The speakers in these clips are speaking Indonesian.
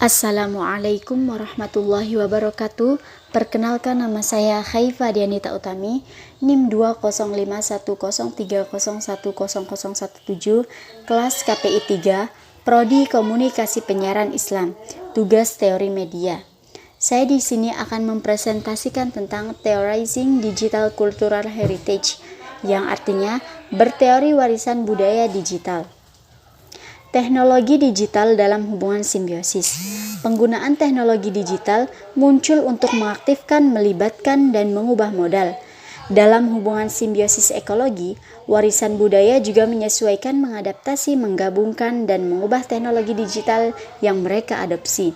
Assalamualaikum warahmatullahi wabarakatuh. Perkenalkan, nama saya Khaifa Dianita Utami, NIM 2051030310017, kelas KPI 3, Prodi Komunikasi Penyiaran Islam, tugas teori media. Saya di sini akan mempresentasikan tentang Theorizing Digital Cultural Heritage, yang artinya berteori warisan budaya digital. Teknologi digital dalam hubungan simbiosis. Penggunaan teknologi digital muncul untuk mengaktifkan, melibatkan, dan mengubah modal. Dalam hubungan simbiosis ekologi, warisan budaya juga menyesuaikan, mengadaptasi, menggabungkan, dan mengubah teknologi digital yang mereka adopsi.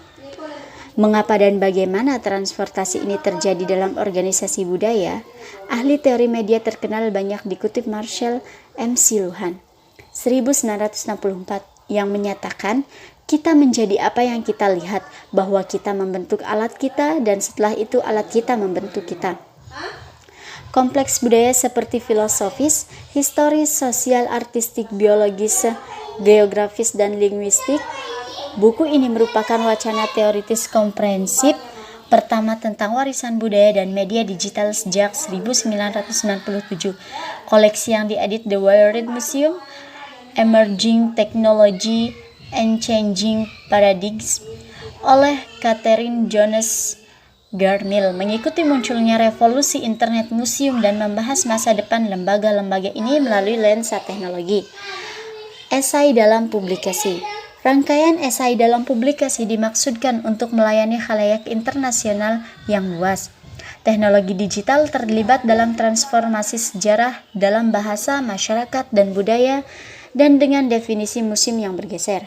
Mengapa dan bagaimana transportasi ini terjadi dalam organisasi budaya? Ahli teori media terkenal banyak dikutip Marshall M.C. Luhan 1964 yang menyatakan, kita menjadi apa yang kita lihat, bahwa kita membentuk alat kita dan setelah itu alat kita membentuk kita. Kompleks budaya seperti filosofis, historis, sosial, artistik, biologis, geografis, dan linguistik. Buku ini merupakan wacana teoritis komprehensif pertama tentang warisan budaya dan media digital sejak 1997. Koleksi yang diedit The Wired Museum, Emerging Technology and Changing Paradigms oleh Catherine Jones Garnell mengikuti munculnya revolusi internet museum dan membahas masa depan lembaga-lembaga ini melalui lensa teknologi. Esai dalam publikasi. Rangkaian esai dalam publikasi dimaksudkan untuk melayani khalayak internasional yang luas. Teknologi digital terlibat dalam transformasi sejarah dalam bahasa, masyarakat, dan budaya, dan dengan definisi musim yang bergeser.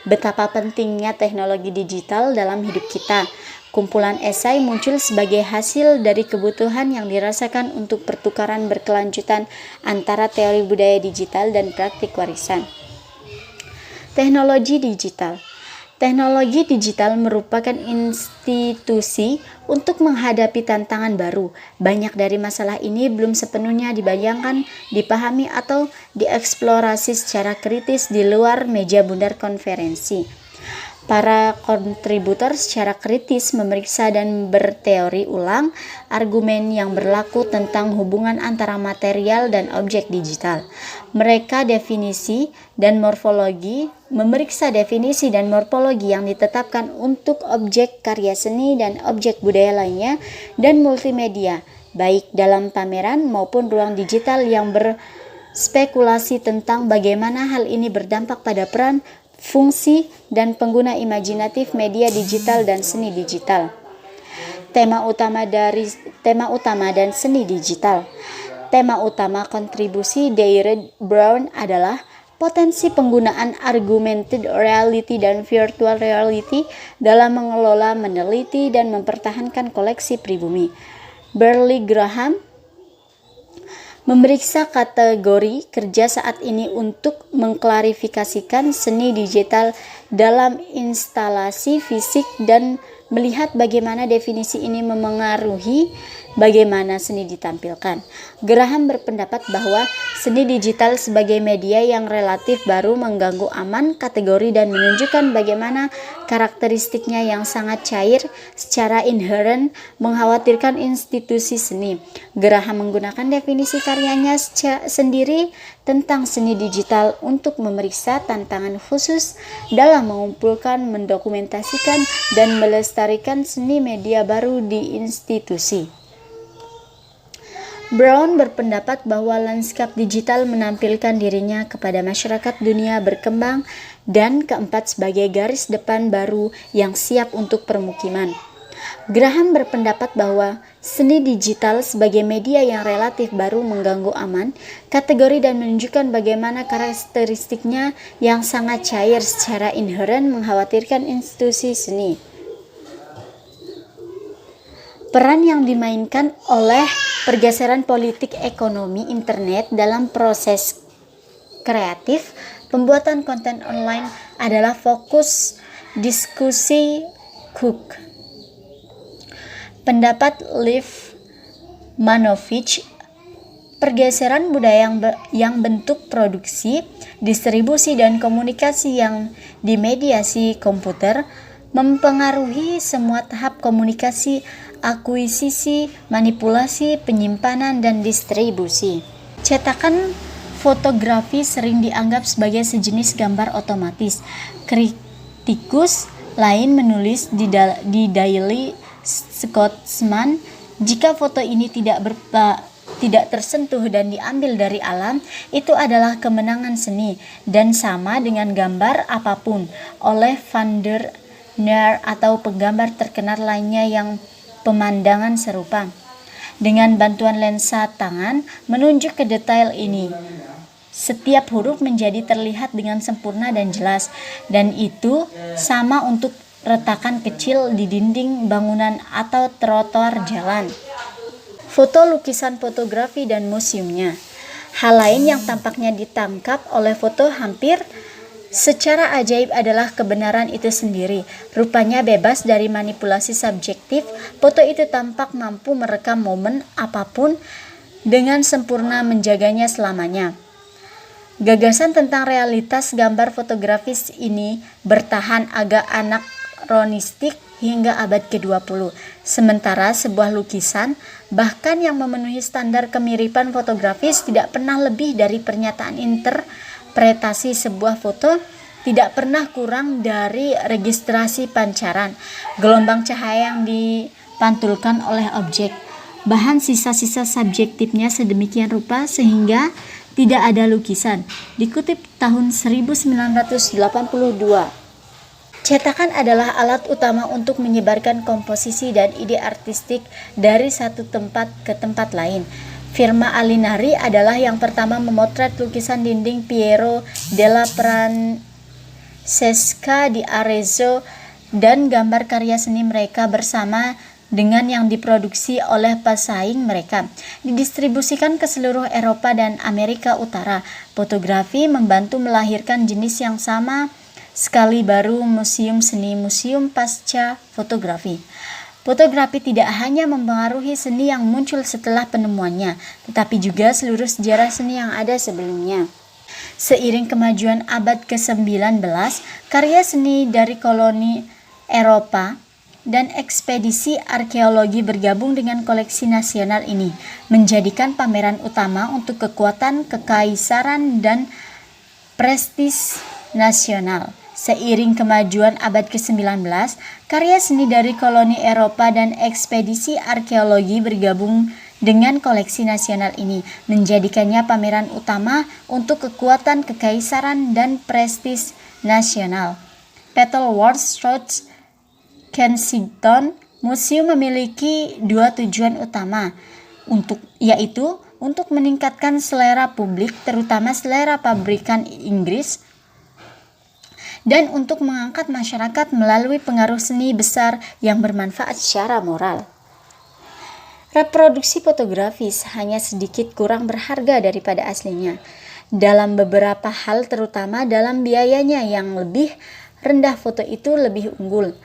Betapa pentingnya teknologi digital dalam hidup kita. Kumpulan esai muncul sebagai hasil dari kebutuhan yang dirasakan untuk pertukaran berkelanjutan antara teori budaya digital dan praktik warisan. Teknologi digital. Teknologi digital merupakan institusi untuk menghadapi tantangan baru. Banyak dari masalah ini belum sepenuhnya dibayangkan, dipahami, atau dieksplorasi secara kritis di luar meja bundar konferensi. Para kontributor secara kritis memeriksa dan berteori ulang argumen yang berlaku tentang hubungan antara material dan objek digital. Mereka memeriksa definisi dan morfologi yang ditetapkan untuk objek karya seni dan objek budaya lainnya dan multimedia, baik dalam pameran maupun ruang digital, yang berspekulasi tentang bagaimana hal ini berdampak pada peran, fungsi, dan pengguna imajinatif media digital dan seni digital. Tema utama dan seni digital. Tema utama kontribusi David Brown adalah potensi penggunaan augmented reality dan virtual reality dalam mengelola, meneliti, dan mempertahankan koleksi pribumi. Burley Graham memeriksa kategori kerja saat ini untuk mengklarifikasikan seni digital dalam instalasi fisik dan melihat bagaimana definisi ini memengaruhi bagaimana seni ditampilkan. Graham berpendapat bahwa seni digital sebagai media yang relatif baru mengganggu aman kategori dan menunjukkan bagaimana karakteristiknya yang sangat cair secara inherent mengkhawatirkan institusi seni. Graham menggunakan definisi karyanya sendiri tentang seni digital untuk memeriksa tantangan khusus dalam mengumpulkan, mendokumentasikan, dan melestarikan seni media baru di institusi. Brown berpendapat bahwa lanskap digital menampilkan dirinya kepada masyarakat dunia berkembang, dan keempat sebagai garis depan baru yang siap untuk permukiman. Graham berpendapat bahwa seni digital sebagai media yang relatif baru mengganggu aman kategori dan menunjukkan bagaimana karakteristiknya yang sangat cair secara inherent mengkhawatirkan institusi seni. Peran yang dimainkan oleh pergeseran politik ekonomi internet dalam proses kreatif pembuatan konten online adalah fokus diskusi Cook. Pendapat Liv Manovich, pergeseran budaya yang bentuk produksi, distribusi, dan komunikasi yang dimediasi komputer mempengaruhi semua tahap komunikasi, akuisisi, manipulasi, penyimpanan, dan distribusi. Cetakan fotografi sering dianggap sebagai sejenis gambar otomatis. Kritikus lain menulis di Daily Scotsman, jika foto ini tidak tersentuh dan diambil dari alam, itu adalah kemenangan seni dan sama dengan gambar apapun oleh Van der Neer atau penggambar terkenal lainnya yang pemandangan serupa. Dengan bantuan lensa tangan menunjuk ke detail ini, setiap huruf menjadi terlihat dengan sempurna dan jelas, dan itu sama untuk retakan kecil di dinding bangunan atau trotoar jalan. Foto, lukisan, fotografi, dan museumnya. Hal lain yang tampaknya ditangkap oleh foto hampir secara ajaib adalah kebenaran itu sendiri. Rupanya bebas dari manipulasi subjektif, foto itu tampak mampu merekam momen apapun dengan sempurna, menjaganya selamanya. Gagasan tentang realitas gambar fotografis ini bertahan agak anakronistik hingga abad ke-20. Sementara sebuah lukisan, bahkan yang memenuhi standar kemiripan fotografis, tidak pernah lebih dari pernyataan interpretasi sebuah foto, tidak pernah kurang dari registrasi pancaran, gelombang cahaya yang dipantulkan oleh objek, bahan sisa-sisa subjektifnya sedemikian rupa sehingga tidak ada lukisan. Dikutip tahun 1982. Cetakan adalah alat utama untuk menyebarkan komposisi dan ide artistik dari satu tempat ke tempat lain. Firma Alinari adalah yang pertama memotret lukisan dinding Piero della Francesca di Arezzo dan gambar karya seni mereka bersama dengan yang diproduksi oleh pesaing mereka. Didistribusikan ke seluruh Eropa dan Amerika Utara. Fotografi membantu melahirkan jenis yang sama sekali baru, museum seni, museum pasca fotografi. Fotografi tidak hanya mempengaruhi seni yang muncul setelah penemuannya, tetapi juga seluruh sejarah seni yang ada sebelumnya. Seiring kemajuan abad ke-19, karya seni dari koloni Eropa dan ekspedisi arkeologi bergabung dengan koleksi nasional ini, menjadikan pameran utama untuk kekuatan, kekaisaran, dan prestis nasional. Seiring kemajuan abad ke-19, karya seni dari koloni Eropa dan ekspedisi arkeologi bergabung dengan koleksi nasional ini, menjadikannya pameran utama untuk kekuatan, kekaisaran, dan prestis nasional. Petalworth Road, Kensington, museum memiliki dua tujuan utama, yaitu untuk meningkatkan selera publik, terutama selera pabrikan Inggris, dan untuk mengangkat masyarakat melalui pengaruh seni besar yang bermanfaat secara moral. Reproduksi fotografis hanya sedikit kurang berharga daripada aslinya. Dalam beberapa hal, terutama dalam biayanya yang lebih rendah, foto itu lebih unggul.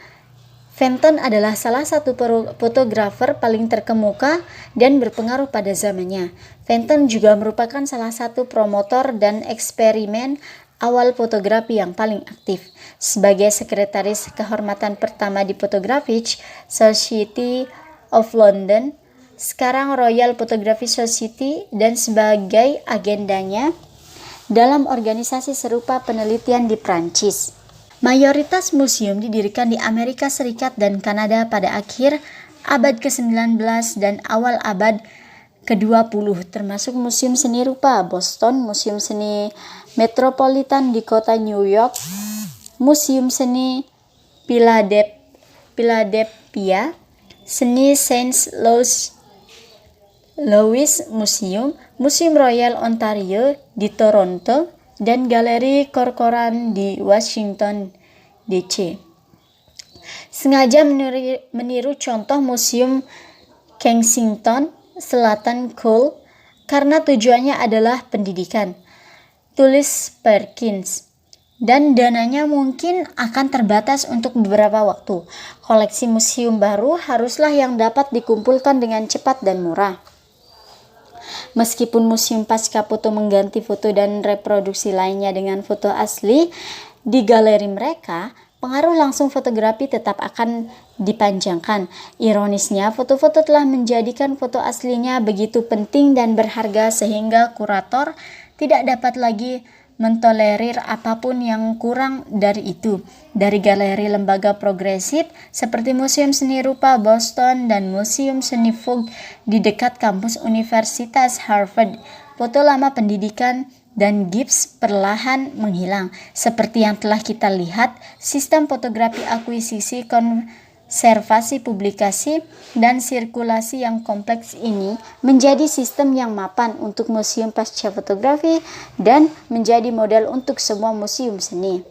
Fenton adalah salah satu fotografer paling terkemuka dan berpengaruh pada zamannya. Fenton juga merupakan salah satu promotor dan eksperimen awal fotografi yang paling aktif. Sebagai sekretaris kehormatan pertama di Photographic Society of London, sekarang Royal Photography Society, dan sebagai agendanya dalam organisasi serupa penelitian di Prancis. Mayoritas museum didirikan di Amerika Serikat dan Kanada pada akhir abad ke-19 dan awal abad ke-20, termasuk Museum Seni Rupa Boston, Museum Seni Metropolitan di kota New York, Museum Seni Philadelphia, Seni Saint Louis Museum, Museum Royal Ontario di Toronto, dan Galeri Corcoran di Washington, D.C. Sengaja meniru contoh Museum Kensington Selatan Cole karena tujuannya adalah pendidikan, tulis Perkins, dan dananya mungkin akan terbatas untuk beberapa waktu. Koleksi museum baru haruslah yang dapat dikumpulkan dengan cepat dan murah. Meskipun museum pasca foto mengganti foto dan reproduksi lainnya dengan foto asli di galeri mereka, pengaruh langsung fotografi tetap akan dipanjangkan. Ironisnya, foto-foto telah menjadikan foto aslinya begitu penting dan berharga sehingga kurator tidak dapat lagi mentolerir apapun yang kurang dari itu. Dari galeri lembaga progresif seperti Museum Seni Rupa Boston dan Museum Seni Fogg di dekat kampus Universitas Harvard, foto lama pendidikan dan gips perlahan menghilang. Seperti yang telah kita lihat, sistem fotografi akuisisi, konservasi, publikasi, dan sirkulasi yang kompleks ini menjadi sistem yang mapan untuk museum pasca fotografi dan menjadi model untuk semua museum seni.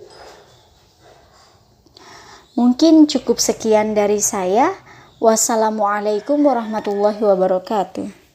Mungkin cukup sekian dari saya. Wassalamualaikum warahmatullahi wabarakatuh.